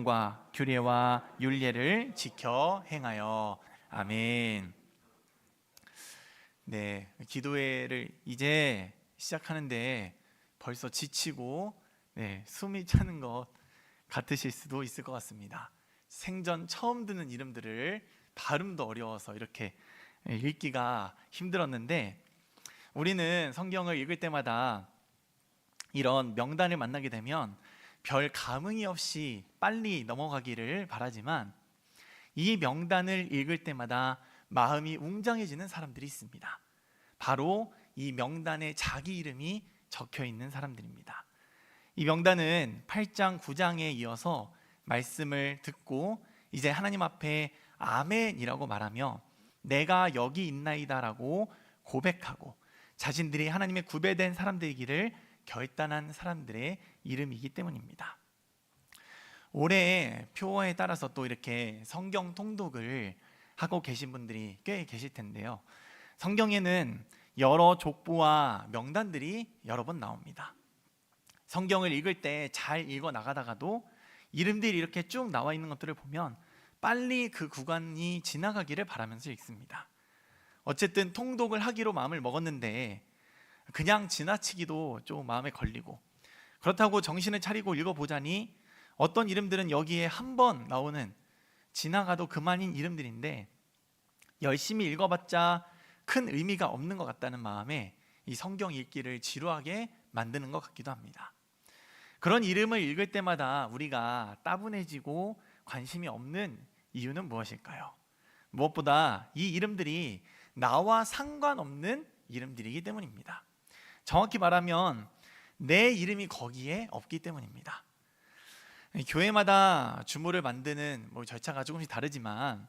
명령과 규례와 율례를 지켜 행하여. 아멘. 네, 기도회를 이제 시작하는데 벌써 지치고 숨이 차는 것 같으실 수도 있을 것 같습니다. 생전 처음 듣는 이름들을 발음도 어려워서 이렇게 읽기가 힘들었는데, 우리는 성경을 읽을 때마다 이런 명단을 만나게 되면 별 감흥이 없이 빨리 넘어가기를 바라지만, 이 명단을 읽을 때마다 마음이 웅장해지는 사람들이 있습니다. 바로 이 명단에 자기 이름이 적혀 있는 사람들입니다. 이 명단은 8장 9장에 이어서 말씀을 듣고 이제 하나님 앞에 아멘이라고 말하며 내가 여기 있나이다 라고 고백하고 자신들이 하나님의 구별된 사람들이기를 결단한 사람들의 이름이기 때문입니다. 올해 표어에 따라서 또 이렇게 성경 통독을 하고 계신 분들이 꽤 계실 텐데요, 성경에는 여러 족보와 명단들이 여러 번 나옵니다. 성경을 읽을 때 잘 읽어 나가다가도 이름들이 이렇게 쭉 나와 있는 것들을 보면 빨리 그 구간이 지나가기를 바라면서 읽습니다. 어쨌든 통독을 하기로 마음을 먹었는데 그냥 지나치기도 좀 마음에 걸리고, 그렇다고 정신을 차리고 읽어보자니 어떤 이름들은 여기에 한 번 나오는 지나가도 그만인 이름들인데 열심히 읽어봤자 큰 의미가 없는 것 같다는 마음에 이 성경 읽기를 지루하게 만드는 것 같기도 합니다. 그런 이름을 읽을 때마다 우리가 따분해지고 관심이 없는 이유는 무엇일까요? 무엇보다 이 이름들이 나와 상관없는 이름들이기 때문입니다. 정확히 말하면 내 이름이 거기에 없기 때문입니다. 교회마다 주보를 만드는 절차가 조금씩 다르지만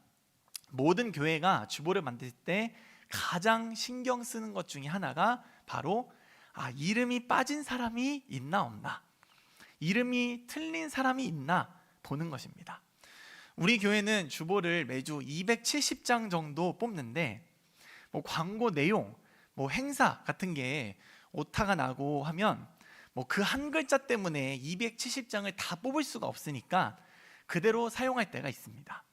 모든 교회가 주보를 만들 때 가장 신경 쓰는 것 중에 하나가 바로 이름이 빠진 사람이 있나 없나, 이름이 틀린 사람이 있나 보는 것입니다. 우리 교회는 주보를 매주 270장 정도 뽑는데 광고 내용, 행사 같은 게 오타가 나고 하면 그 한 글자 때문에 270장을 다 뽑을 수가 없으니까 그대로 사용할 때가 있습니다.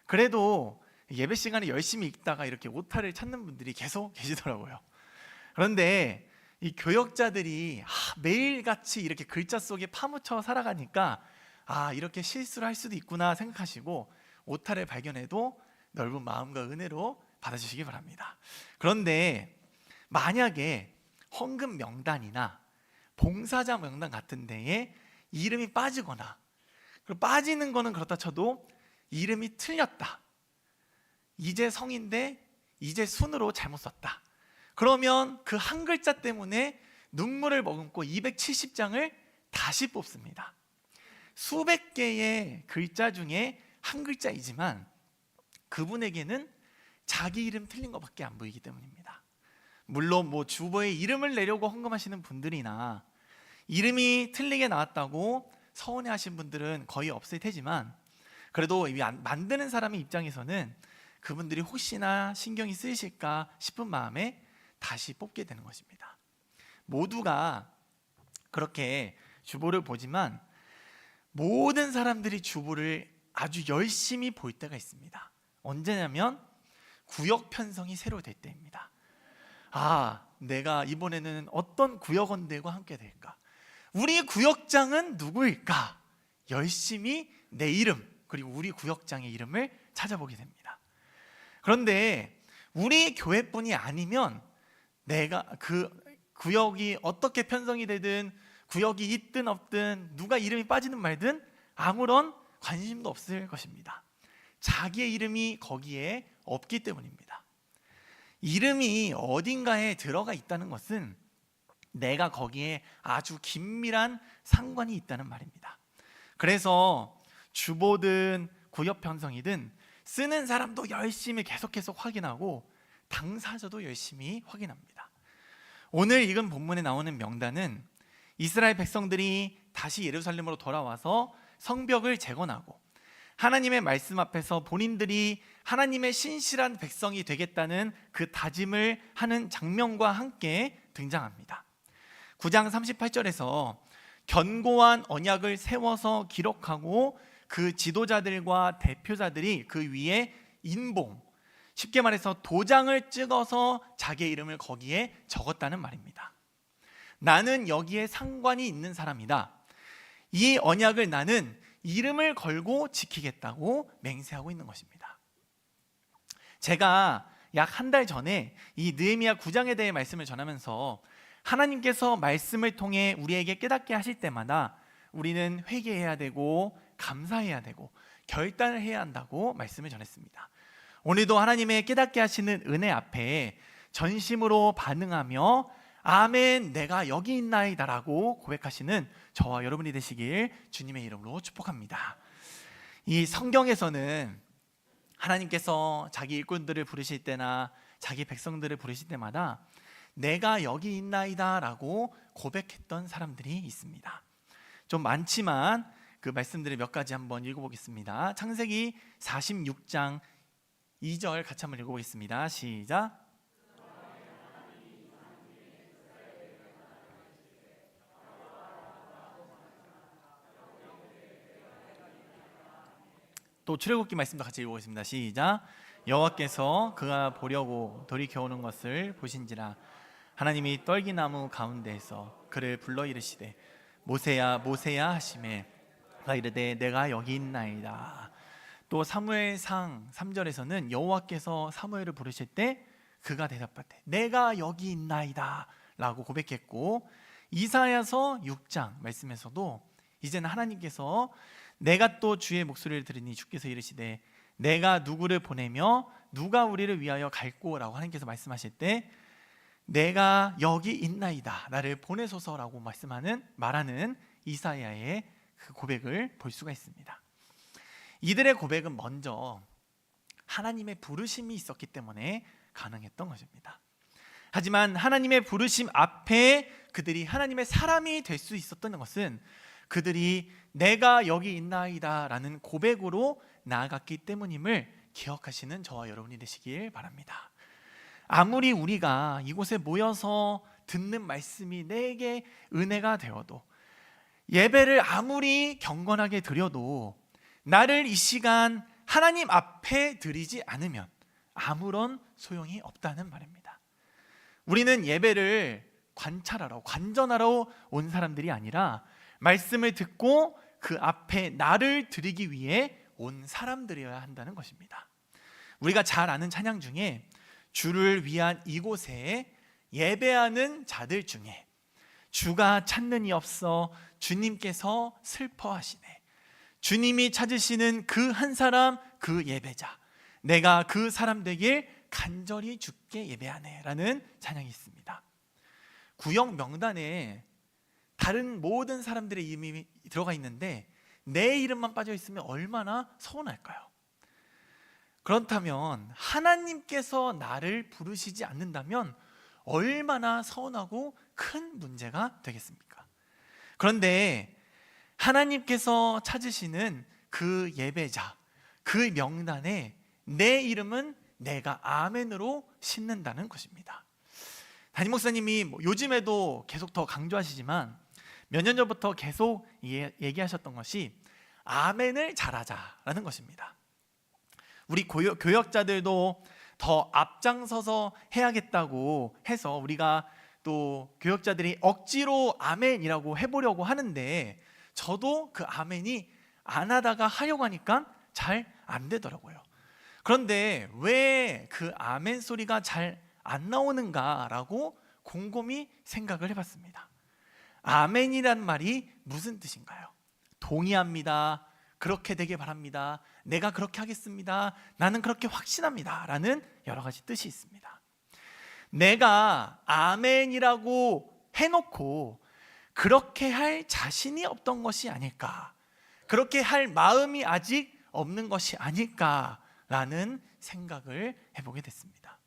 그래도 예배 시간에 열심히 읽다가 이렇게 오타를 찾는 분들이 계속 계시더라고요. 그런데 이 교역자들이 매일같이 이렇게 글자 속에 파묻혀 살아가니까 이렇게 실수를 할 수도 있구나 생각하시고 오타를 발견해도 넓은 마음과 은혜로 받아주시기 바랍니다. 그런데 만약에 헌금 명단이나 봉사자 명단 같은 데에 이름이 빠지거나, 빠지는 거는 그렇다 쳐도 이름이 틀렸다, 이제 성인데 이제 순으로 잘못 썼다, 그러면 그 한 글자 때문에 눈물을 머금고 270장을 다시 뽑습니다. 수백 개의 글자 중에 한 글자이지만 그분에게는 자기 이름 틀린 것밖에 안 보이기 때문입니다. 물론 주보에 이름을 내려고 헌금하시는 분들이나 이름이 틀리게 나왔다고 서운해하신 분들은 거의 없을 테지만, 그래도 만드는 사람의 입장에서는 그분들이 혹시나 신경이 쓰이실까 싶은 마음에 다시 뽑게 되는 것입니다. 모두가 그렇게 주보를 보지만 모든 사람들이 주보를 아주 열심히 볼 때가 있습니다. 언제냐면 구역 편성이 새로 될 때입니다. 내가 이번에는 어떤 구역원들과 함께 될까? 우리 구역장은 누구일까? 열심히 내 이름 그리고 우리 구역장의 이름을 찾아보게 됩니다. 그런데 우리 교회뿐이 아니면 내가 그 구역이 어떻게 편성이 되든 구역이 있든 없든 누가 이름이 빠지든 말든 아무런 관심도 없을 것입니다. 자기의 이름이 거기에 없기 때문입니다. 이름이 어딘가에 들어가 있다는 것은 내가 거기에 아주 긴밀한 상관이 있다는 말입니다. 그래서 주보든 구역 편성이든 쓰는 사람도 열심히 계속 확인하고 당사자도 열심히 확인합니다. 오늘 읽은 본문에 나오는 명단은 이스라엘 백성들이 다시 예루살렘으로 돌아와서 성벽을 재건하고 하나님의 말씀 앞에서 본인들이 하나님의 신실한 백성이 되겠다는 그 다짐을 하는 장면과 함께 등장합니다. 9장 38절에서 견고한 언약을 세워서 기록하고 그 지도자들과 대표자들이 그 위에 인봉, 쉽게 말해서 도장을 찍어서 자기의 이름을 거기에 적었다는 말입니다. 나는 여기에 상관이 있는 사람이다. 이 언약을 나는 이름을 걸고 지키겠다고 맹세하고 있는 것입니다. 제가 약 한 달 전에 이 느헤미야 9장에 대해 말씀을 전하면서 하나님께서 말씀을 통해 우리에게 깨닫게 하실 때마다 우리는 회개해야 되고 감사해야 되고 결단을 해야 한다고 말씀을 전했습니다. 오늘도 하나님의 깨닫게 하시는 은혜 앞에 전심으로 반응하며 아멘, 내가 여기 있나이다 라고 고백하시는 저와 여러분이 되시길 주님의 이름으로 축복합니다. 이 성경에서는 하나님께서 자기 일꾼들을 부르실 때나 자기 백성들을 부르실 때마다 내가 여기 있나이다 라고 고백했던 사람들이 있습니다. 좀 많지만 그 말씀들을 몇 가지 한번 읽어보겠습니다. 창세기 46장 2절 같이 한번 읽어보겠습니다. 시작. 또 출애굽기 말씀도 같이 읽어보겠습니다. 시작. 여호와께서 그가 보려고 돌이켜오는 것을 보신지라 하나님이 떨기나무 가운데에서 그를 불러 이르시되 모세야 모세야 하시매 그가 이르되 내가 여기 있나이다. 또 사무엘상 3절에서는 여호와께서 사무엘을 부르실 때 그가 대답하되 내가 여기 있나이다 라고 고백했고, 이사야서 6장 말씀에서도 이제는 하나님께서 내가 또 주의 목소리를 들으니 주께서 이르시되 내가 누구를 보내며 누가 우리를 위하여 갈꼬라고 하나님께서 말씀하실 때 내가 여기 있나이다 나를 보내소서라고 말하는 이사야의 그 고백을 볼 수가 있습니다. 이들의 고백은 먼저 하나님의 부르심이 있었기 때문에 가능했던 것입니다. 하지만 하나님의 부르심 앞에 그들이 하나님의 사람이 될 수 있었던 것은 그들이 내가 여기 있나이다 라는 고백으로 나아갔기 때문임을 기억하시는 저와 여러분이 되시길 바랍니다. 아무리 우리가 이곳에 모여서 듣는 말씀이 내게 은혜가 되어도, 예배를 아무리 경건하게 드려도 나를 이 시간 하나님 앞에 드리지 않으면 아무런 소용이 없다는 말입니다. 우리는 예배를 관찰하러, 관전하러 온 사람들이 아니라 말씀을 듣고 그 앞에 나를 드리기 위해 온 사람들이어야 한다는 것입니다. 우리가 잘 아는 찬양 중에 주를 위한 이곳에 예배하는 자들 중에 주가 찾는 이 없어 주님께서 슬퍼하시네, 주님이 찾으시는 그 한 사람, 그 예배자, 내가 그 사람 되길 간절히 주께 예배하네 라는 찬양이 있습니다. 구역 명단에 다른 모든 사람들의 이름이 들어가 있는데 내 이름만 빠져 있으면 얼마나 서운할까요? 그렇다면 하나님께서 나를 부르시지 않는다면 얼마나 서운하고 큰 문제가 되겠습니까? 그런데 하나님께서 찾으시는 그 예배자, 그 명단에 내 이름은 내가 아멘으로 싣는다는 것입니다. 담임 목사님이 요즘에도 계속 더 강조하시지만 몇 년 전부터 계속 얘기하셨던 것이 아멘을 잘하자라는 것입니다. 우리 교역자들도 더 앞장서서 해야겠다고 해서 우리가 또 교역자들이 억지로 아멘이라고 해보려고 하는데, 저도 그 아멘이 안 하다가 하려고 하니까 잘 안 되더라고요. 그런데 왜 그 아멘 소리가 잘 안 나오는가라고 곰곰이 생각을 해봤습니다. 아멘이란 말이 무슨 뜻인가요? 동의합니다, 그렇게 되길 바랍니다, 내가 그렇게 하겠습니다, 나는 그렇게 확신합니다 라는 여러 가지 뜻이 있습니다. 내가 아멘이라고 해놓고 그렇게 할 자신이 없던 것이 아닐까, 그렇게 할 마음이 아직 없는 것이 아닐까라는 생각을 해보게 됐습니다.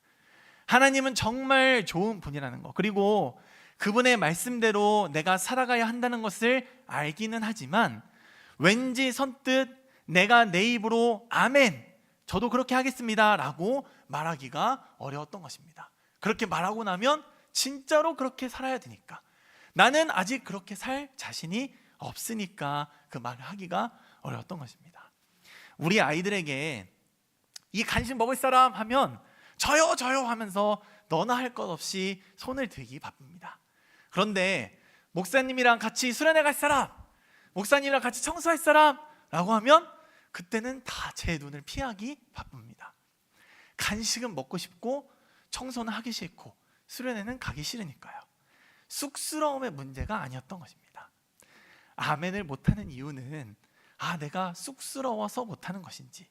하나님은 정말 좋은 분이라는 것, 그리고 그분의 말씀대로 내가 살아가야 한다는 것을 알기는 하지만 왠지 선뜻 내가 내 입으로 아멘, 저도 그렇게 하겠습니다 라고 말하기가 어려웠던 것입니다. 그렇게 말하고 나면 진짜로 그렇게 살아야 되니까, 나는 아직 그렇게 살 자신이 없으니까 그 말을 하기가 어려웠던 것입니다. 우리 아이들에게 이 간식 먹을 사람 하면 저요 저요 하면서 너나 할 것 없이 손을 들기 바쁩니다. 그런데 목사님이랑 같이 수련회 갈 사람, 목사님이랑 같이 청소할 사람 라고 하면 그때는 다 제 눈을 피하기 바쁩니다. 간식은 먹고 싶고 청소는 하기 싫고 수련회는 가기 싫으니까요. 쑥스러움의 문제가 아니었던 것입니다. 아멘을 못하는 이유는 내가 쑥스러워서 못하는 것인지,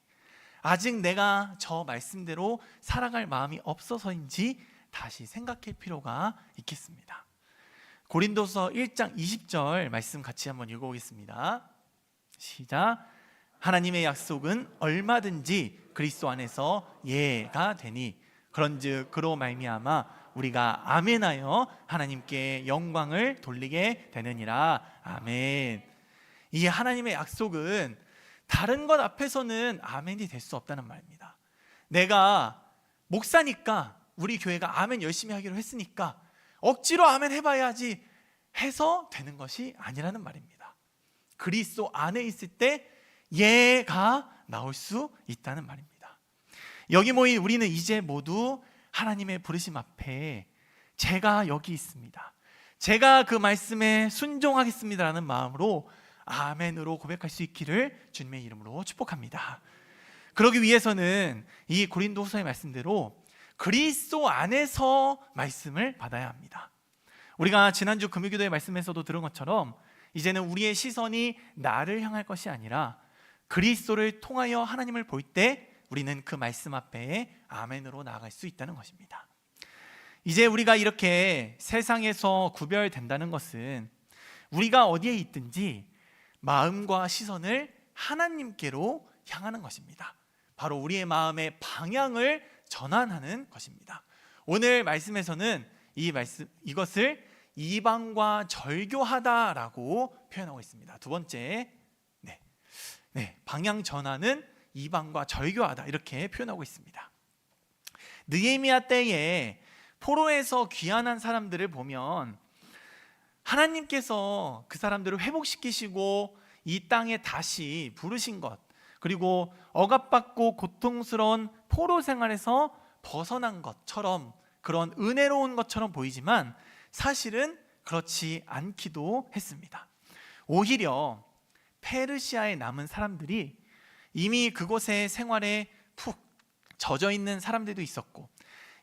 아직 내가 저 말씀대로 살아갈 마음이 없어서인지 다시 생각할 필요가 있겠습니다. 고린도서 1장 20절 말씀 같이 한번 읽어보겠습니다. 시작. 하나님의 약속은 얼마든지 그리스도 안에서 예가 되니 그런즉 그로 말미암아 우리가 아멘하여 하나님께 영광을 돌리게 되느니라. 아멘. 이 하나님의 약속은 다른 것 앞에서는 아멘이 될 수 없다는 말입니다. 내가 목사니까 우리 교회가 아멘 열심히 하기로 했으니까 억지로 아멘 해봐야지 해서 되는 것이 아니라는 말입니다. 그리스도 안에 있을 때 예가 나올 수 있다는 말입니다. 여기 모인 우리는 이제 모두 하나님의 부르심 앞에 제가 여기 있습니다, 제가 그 말씀에 순종하겠습니다라는 마음으로 아멘으로 고백할 수 있기를 주님의 이름으로 축복합니다. 그러기 위해서는 이 고린도후서의 말씀대로 그리스도 안에서 말씀을 받아야 합니다. 우리가 지난주 금요기도의 말씀에서도 들은 것처럼 이제는 우리의 시선이 나를 향할 것이 아니라 그리스도를 통하여 하나님을 볼 때 우리는 그 말씀 앞에 아멘으로 나아갈 수 있다는 것입니다. 이제 우리가 이렇게 세상에서 구별된다는 것은 우리가 어디에 있든지 마음과 시선을 하나님께로 향하는 것입니다. 바로 우리의 마음의 방향을 전환하는 것입니다. 오늘 말씀에서는 이것을 이방과 절교하다라고 표현하고 있습니다. 두 번째, 방향 전환은 이방과 절교하다 이렇게 표현하고 있습니다. 느헤미야 때에 포로에서 귀환한 사람들을 보면 하나님께서 그 사람들을 회복시키시고 이 땅에 다시 부르신 것, 그리고 억압받고 고통스러운 포로 생활에서 벗어난 것처럼, 그런 은혜로운 것처럼 보이지만 사실은 그렇지 않기도 했습니다. 오히려 페르시아에 남은 사람들이 이미 그곳의 생활에 푹 젖어 있는 사람들도 있었고,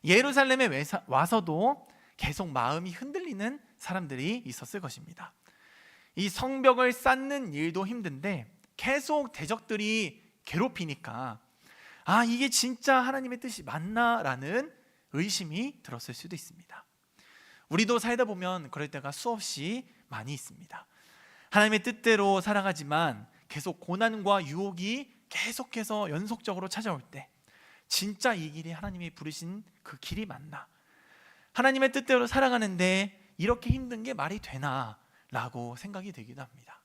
예루살렘에 와서도 계속 마음이 흔들리는 사람들이 있었을 것입니다. 이 성벽을 쌓는 일도 힘든데 계속 대적들이 괴롭히니까 이게 진짜 하나님의 뜻이 맞나라는 의심이 들었을 수도 있습니다. 우리도 살다 보면 그럴 때가 수없이 많이 있습니다. 하나님의 뜻대로 살아가지만 계속 고난과 유혹이 계속해서 연속적으로 찾아올 때 진짜 이 길이 하나님이 부르신 그 길이 맞나? 하나님의 뜻대로 살아가는데 이렇게 힘든 게 말이 되나? 라고 생각이 들기도 합니다.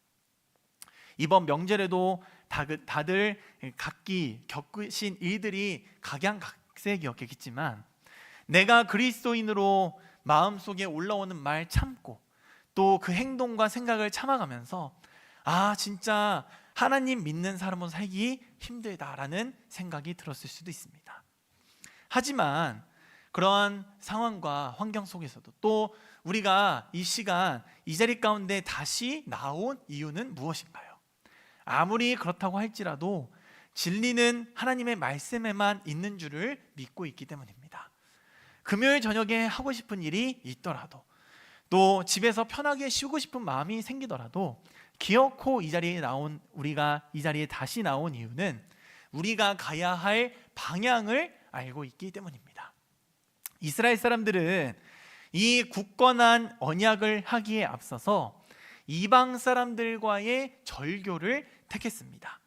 이번 명절에도 다들 각기 겪으신 일들이 각양각색이었겠지만 내가 그리스도인으로 마음속에 올라오는 말 참고 또 그 행동과 생각을 참아가면서 진짜 하나님 믿는 사람으로 살기 힘들다라는 생각이 들었을 수도 있습니다. 하지만 그러한 상황과 환경 속에서도 또 우리가 이 시간 이 자리 가운데 다시 나온 이유는 무엇인가요? 아무리 그렇다고 할지라도 진리는 하나님의 말씀에만 있는 줄을 믿고 있기 때문입니다. 금요일 저녁에 하고 싶은 일이 있더라도 또 집에서 편하게 쉬고 싶은 마음이 생기더라도 기어코 우리가 이 자리에 다시 나온 이유는 우리가 가야 할 방향을 알고 있기 때문입니다. 이스라엘 사람들은 이 굳건한 언약을 하기에 앞서서 이방 사람들과의 절교를 택했습니다.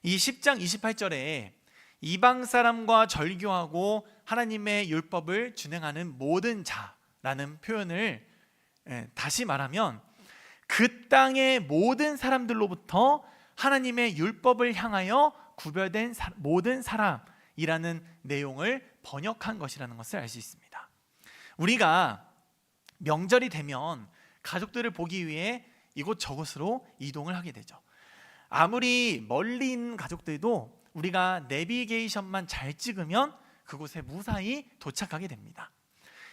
이 10장 28절에 이방 사람과 절교하고 하나님의 율법을 준행하는 모든 자라는 표현을 다시 말하면 그 땅의 모든 사람들로부터 하나님의 율법을 향하여 구별된 모든 사람이라는 내용을 번역한 것이라는 것을 알 수 있습니다. 우리가 명절이 되면 가족들을 보기 위해 이곳저곳으로 이동을 하게 되죠. 아무리 멀리 있는 가족들도 우리가 내비게이션만 잘 찍으면 그곳에 무사히 도착하게 됩니다.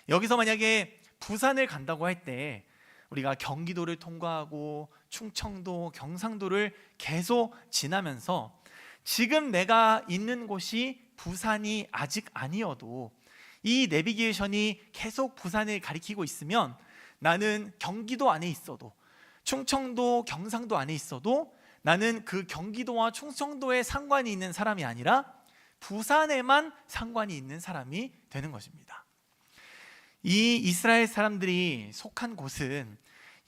여기서 만약에 부산을 간다고 할 때 우리가 경기도를 통과하고 충청도, 경상도를 계속 지나면서 지금 내가 있는 곳이 부산이 아직 아니어도 이 내비게이션이 계속 부산을 가리키고 있으면 나는 경기도 안에 있어도, 충청도, 경상도 안에 있어도 나는 그 경기도와 충청도에 상관이 있는 사람이 아니라 부산에만 상관이 있는 사람이 되는 것입니다. 이 이스라엘 사람들이 속한 곳은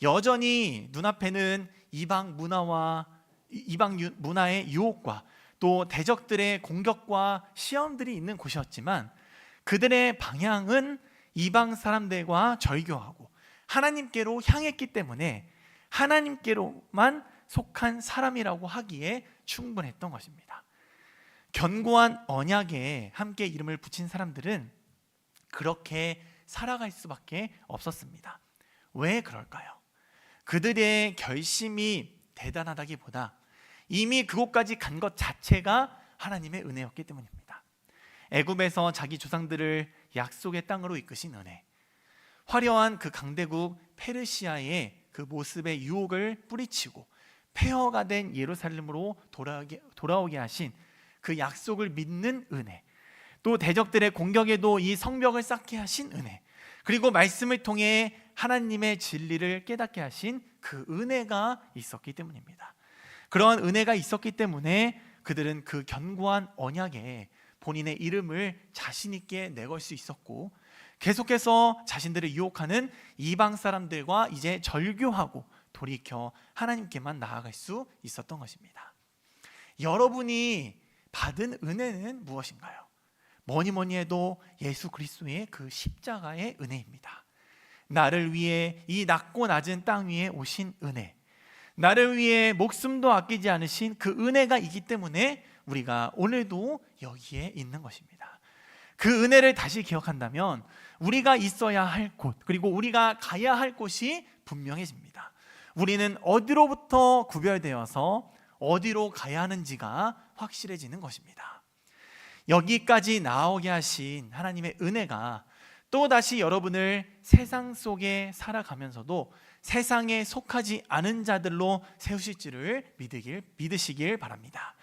여전히 눈앞에는 이방 문화의 유혹과 또 대적들의 공격과 시험들이 있는 곳이었지만 그들의 방향은 이방 사람들과 절교하고 하나님께로 향했기 때문에 하나님께로만 속한 사람이라고 하기에 충분했던 것입니다. 견고한 언약에 함께 이름을 붙인 사람들은 그렇게 살아갈 수밖에 없었습니다. 왜 그럴까요? 그들의 결심이 대단하다기보다 이미 그곳까지 간 것 자체가 하나님의 은혜였기 때문입니다. 애굽에서 자기 조상들을 약속의 땅으로 이끄신 은혜, 화려한 그 강대국 페르시아의 그 모습의 유혹을 뿌리치고 폐허가 된 예루살렘으로 돌아오게 하신 그 약속을 믿는 은혜, 또 대적들의 공격에도 이 성벽을 쌓게 하신 은혜, 그리고 말씀을 통해 하나님의 진리를 깨닫게 하신 그 은혜가 있었기 때문입니다. 그런 은혜가 있었기 때문에 그들은 그 견고한 언약에 본인의 이름을 자신 있게 내걸 수 있었고, 계속해서 자신들을 유혹하는 이방 사람들과 이제 절교하고 돌이켜 하나님께만 나아갈 수 있었던 것입니다. 여러분이 받은 은혜는 무엇인가요? 뭐니 해도 예수 그리스도의 그 십자가의 은혜입니다. 나를 위해 이 낮고 낮은 땅 위에 오신 은혜, 나를 위해 목숨도 아끼지 않으신 그 은혜가 있기 때문에 우리가 오늘도 여기에 있는 것입니다. 그 은혜를 다시 기억한다면 우리가 있어야 할 곳, 그리고 우리가 가야 할 곳이 분명해집니다. 우리는 어디로부터 구별되어서 어디로 가야 하는지가 확실해지는 것입니다. 여기까지 나오게 하신 하나님의 은혜가 또다시 여러분을 세상 속에 살아가면서도 세상에 속하지 않은 자들로 세우실 줄을 믿으시길 바랍니다.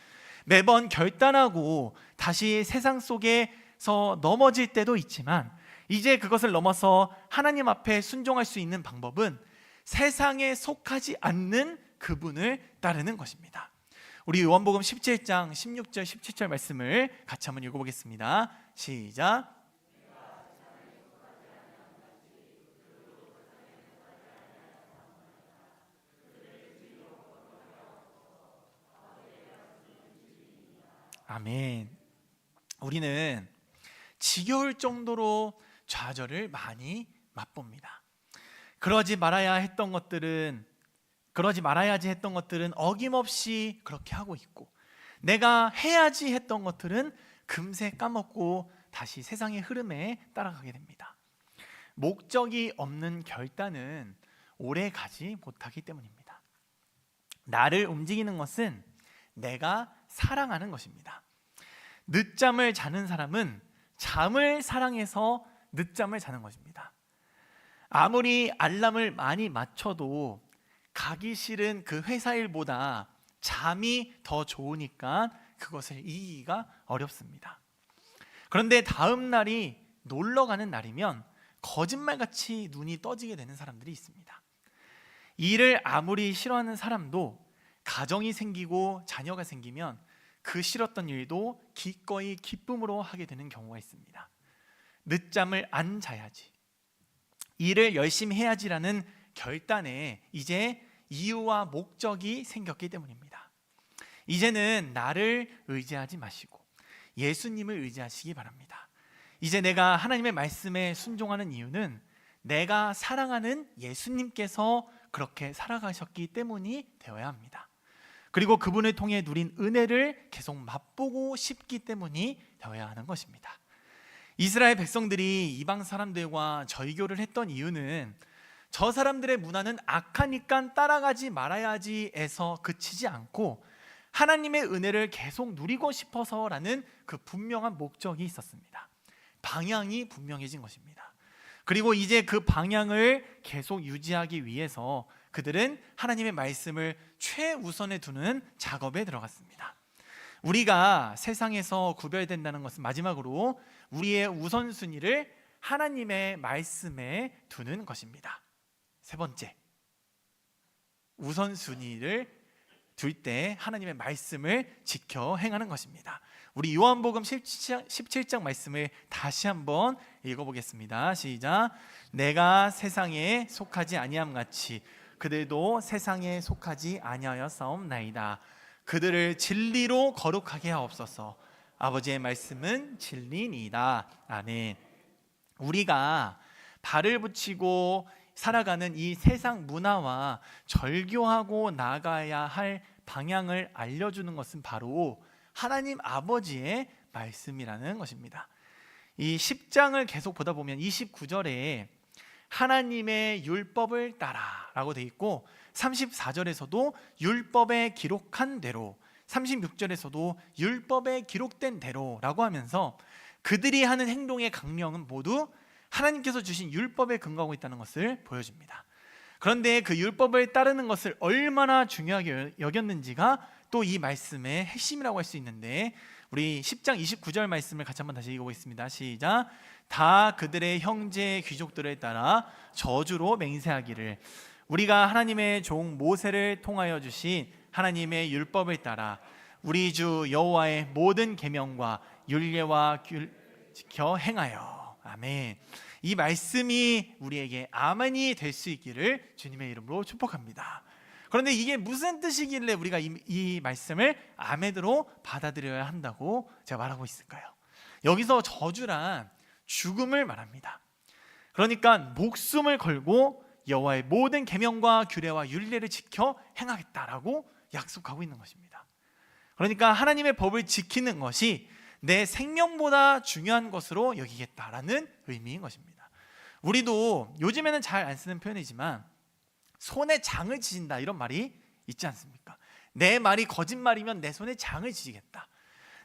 매번 결단하고 다시 세상 속에서 넘어질 때도 있지만 이제 그것을 넘어서 하나님 앞에 순종할 수 있는 방법은 세상에 속하지 않는 그분을 따르는 것입니다. 우리 요한복음 17장 16절 17절 말씀을 같이 한번 읽어보겠습니다. 시작. 아멘. 우리는 지겨울 정도로 좌절을 많이 맛봅니다. 그러지 말아야지 했던 것들은 어김없이 그렇게 하고 있고, 내가 해야지 했던 것들은 금세 까먹고 다시 세상의 흐름에 따라가게 됩니다. 목적이 없는 결단은 오래 가지 못하기 때문입니다. 나를 움직이는 것은 내가 사랑하는 것입니다. 늦잠을 자는 사람은 잠을 사랑해서 늦잠을 자는 것입니다. 아무리 알람을 많이 맞춰도 가기 싫은 그 회사 일보다 잠이 더 좋으니까 그것을 이기기가 어렵습니다. 그런데 다음 날이 놀러 가는 날이면 거짓말같이 눈이 떠지게 되는 사람들이 있습니다. 일을 아무리 싫어하는 사람도 가정이 생기고 자녀가 생기면 그 싫었던 일도 기꺼이 기쁨으로 하게 되는 경우가 있습니다. 늦잠을 안 자야지, 일을 열심히 해야지라는 결단에 이제 이유와 목적이 생겼기 때문입니다. 이제는 나를 의지하지 마시고 예수님을 의지하시기 바랍니다. 이제 내가 하나님의 말씀에 순종하는 이유는 내가 사랑하는 예수님께서 그렇게 살아가셨기 때문이 되어야 합니다. 그리고 그분을 통해 누린 은혜를 계속 맛보고 싶기 때문이 되어야 하는 것입니다. 이스라엘 백성들이 이방 사람들과 절교를 했던 이유는 저 사람들의 문화는 악하니까 따라가지 말아야지에서 그치지 않고 하나님의 은혜를 계속 누리고 싶어서라는 그 분명한 목적이 있었습니다. 방향이 분명해진 것입니다. 그리고 이제 그 방향을 계속 유지하기 위해서 그들은 하나님의 말씀을 최우선에 두는 작업에 들어갔습니다. 우리가 세상에서 구별된다는 것은 마지막으로 우리의 우선순위를 하나님의 말씀에 두는 것입니다. 세 번째, 우선순위를 둘 때 하나님의 말씀을 지켜 행하는 것입니다. 우리 요한복음 17장 말씀을 다시 한번 읽어보겠습니다. 시작. 내가 세상에 속하지 아니함 같이 그들도 세상에 속하지 아니하였사옵나이다. 그들을 진리로 거룩하게 하옵소서. 아버지의 말씀은 진리니이다. 아멘. 우리가 발을 붙이고 살아가는 이 세상 문화와 절교하고 나가야 할 방향을 알려주는 것은 바로 하나님 아버지의 말씀이라는 것입니다. 이 10장을 계속 보다 보면 29절에 하나님의 율법을 따라 라고 되어 있고 34절에서도 율법에 기록한 대로, 36절에서도 율법에 기록된 대로 라고 하면서 그들이 하는 행동의 강령은 모두 하나님께서 주신 율법에 근거하고 있다는 것을 보여줍니다. 그런데 그 율법을 따르는 것을 얼마나 중요하게 여겼는지가 또 이 말씀의 핵심이라고 할 수 있는데, 우리 10장 29절 말씀을 같이 한번 다시 읽어보겠습니다. 시작. 다 그들의 형제 귀족들을 따라 저주로 맹세하기를 우리가 하나님의 종 모세를 통하여 주신 하나님의 율법을 따라 우리 주 여호와의 모든 계명과 율례와 지켜 행하여. 아멘. 이 말씀이 우리에게 아멘이 될 수 있기를 주님의 이름으로 축복합니다. 그런데 이게 무슨 뜻이길래 우리가 이 말씀을 아멘으로 받아들여야 한다고 제가 말하고 있을까요? 여기서 저주란 죽음을 말합니다. 그러니까 목숨을 걸고 여호와의 모든 계명과 규례와 율례를 지켜 행하겠다라고 약속하고 있는 것입니다. 그러니까 하나님의 법을 지키는 것이 내 생명보다 중요한 것으로 여기겠다라는 의미인 것입니다. 우리도 요즘에는 잘 안 쓰는 표현이지만 손에 장을 지진다 이런 말이 있지 않습니까? 내 말이 거짓말이면 내 손에 장을 지지겠다.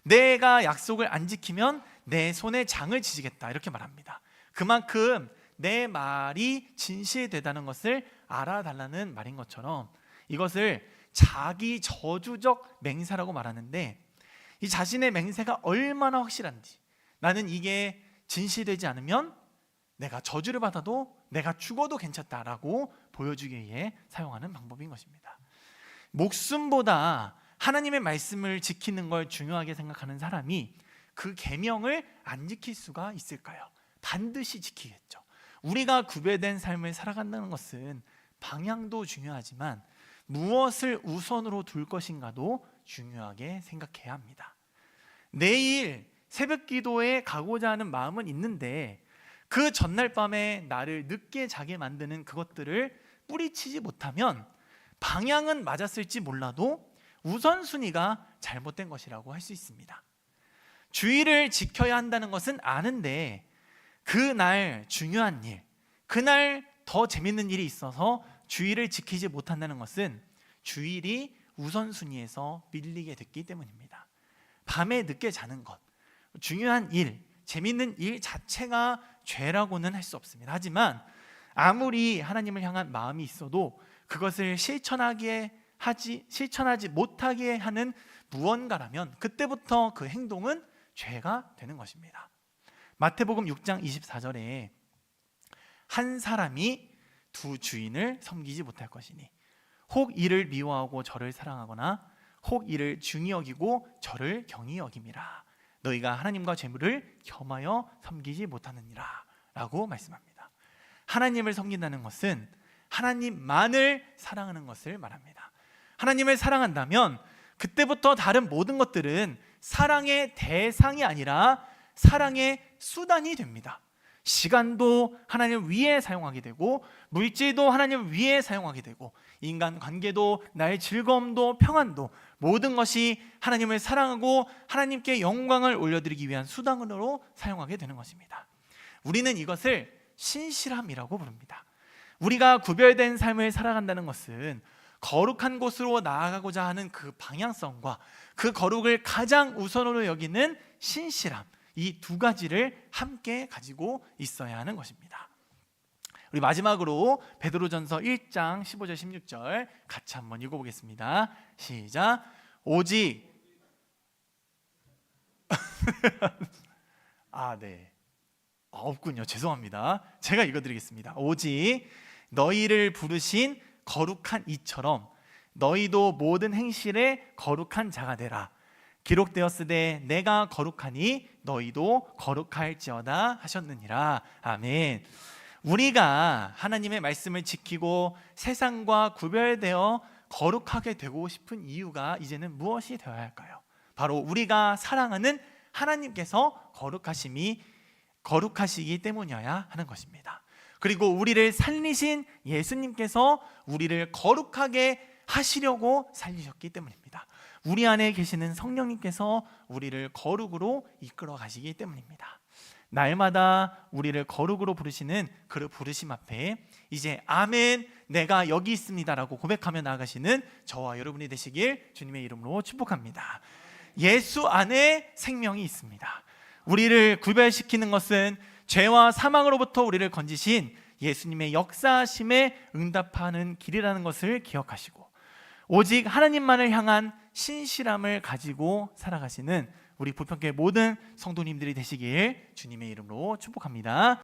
내가 약속을 안 지키면 내 손에 장을 지지겠다 이렇게 말합니다. 그만큼 내 말이 진실되다는 것을 알아달라는 말인 것처럼 이것을 자기 저주적 맹세라고 말하는데, 이 자신의 맹세가 얼마나 확실한지, 나는 이게 진실되지 않으면 내가 저주를 받아도 내가 죽어도 괜찮다라고 보여주기 위해 사용하는 방법인 것입니다. 목숨보다 하나님의 말씀을 지키는 걸 중요하게 생각하는 사람이 그 계명을 안 지킬 수가 있을까요? 반드시 지키겠죠. 우리가 구별된 삶을 살아간다는 것은 방향도 중요하지만 무엇을 우선으로 둘 것인가도 중요하게 생각해야 합니다. 내일 새벽 기도에 가고자 하는 마음은 있는데 그 전날 밤에 나를 늦게 자게 만드는 그것들을 뿌리치지 못하면 방향은 맞았을지 몰라도 우선순위가 잘못된 것이라고 할 수 있습니다. 주의를 지켜야 한다는 것은 아는데 그날 중요한 일, 그날 더 재밌는 일이 있어서 주의를 지키지 못한다는 것은 주일이 우선순위에서 밀리게 됐기 때문입니다. 밤에 늦게 자는 것, 중요한 일, 재밌는 일 자체가 죄라고는 할 수 없습니다. 하지만 아무리 하나님을 향한 마음이 있어도 그것을 실천하지 못하게 하는 무언가라면 그때부터 그 행동은 죄가 되는 것입니다. 마태복음 6장 24절에 한 사람이 두 주인을 섬기지 못할 것이니 혹 이를 미워하고 저를 사랑하거나 혹 이를 중히 여기고 저를 경히 여김이라. 너희가 하나님과 재물을 겸하여 섬기지 못하느니라 라고 말씀합니다. 하나님을 섬긴다는 것은 하나님만을 사랑하는 것을 말합니다. 하나님을 사랑한다면 그때부터 다른 모든 것들은 사랑의 대상이 아니라 사랑의 수단이 됩니다. 시간도 하나님을 위해 사용하게 되고 물질도 하나님을 위해 사용하게 되고 인간관계도 나의 즐거움도 평안도 모든 것이 하나님을 사랑하고 하나님께 영광을 올려드리기 위한 수단으로 사용하게 되는 것입니다. 우리는 이것을 신실함이라고 부릅니다. 우리가 구별된 삶을 살아간다는 것은 거룩한 곳으로 나아가고자 하는 그 방향성과 그 거룩을 가장 우선으로 여기는 신실함, 이 두 가지를 함께 가지고 있어야 하는 것입니다. 우리 마지막으로 베드로전서 1장 15절 16절 같이 한번 읽어보겠습니다. 시작. 오직 없군요. 죄송합니다. 제가 읽어드리겠습니다. 오직 너희를 부르신 거룩한 이처럼 너희도 모든 행실에 거룩한 자가 되라. 기록되었으되 내가 거룩하니 너희도 거룩할지어다 하셨느니라. 아멘. 우리가 하나님의 말씀을 지키고 세상과 구별되어 거룩하게 되고 싶은 이유가 이제는 무엇이 되어야 할까요? 바로 우리가 사랑하는 하나님께서 거룩하시기 때문이어야 하는 것입니다. 그리고 우리를 살리신 예수님께서 우리를 거룩하게 하시려고 살리셨기 때문입니다. 우리 안에 계시는 성령님께서 우리를 거룩으로 이끌어 가시기 때문입니다. 날마다 우리를 거룩으로 부르시는 그 부르심 앞에 이제 아멘, 내가 여기 있습니다 라고 고백하며 나아가시는 저와 여러분이 되시길 주님의 이름으로 축복합니다. 예수 안에 생명이 있습니다. 우리를 구별시키는 것은 죄와 사망으로부터 우리를 건지신 예수님의 역사하심에 응답하는 길이라는 것을 기억하시고 오직 하나님만을 향한 신실함을 가지고 살아가시는 우리 부평교회 모든 성도님들이 되시길 주님의 이름으로 축복합니다.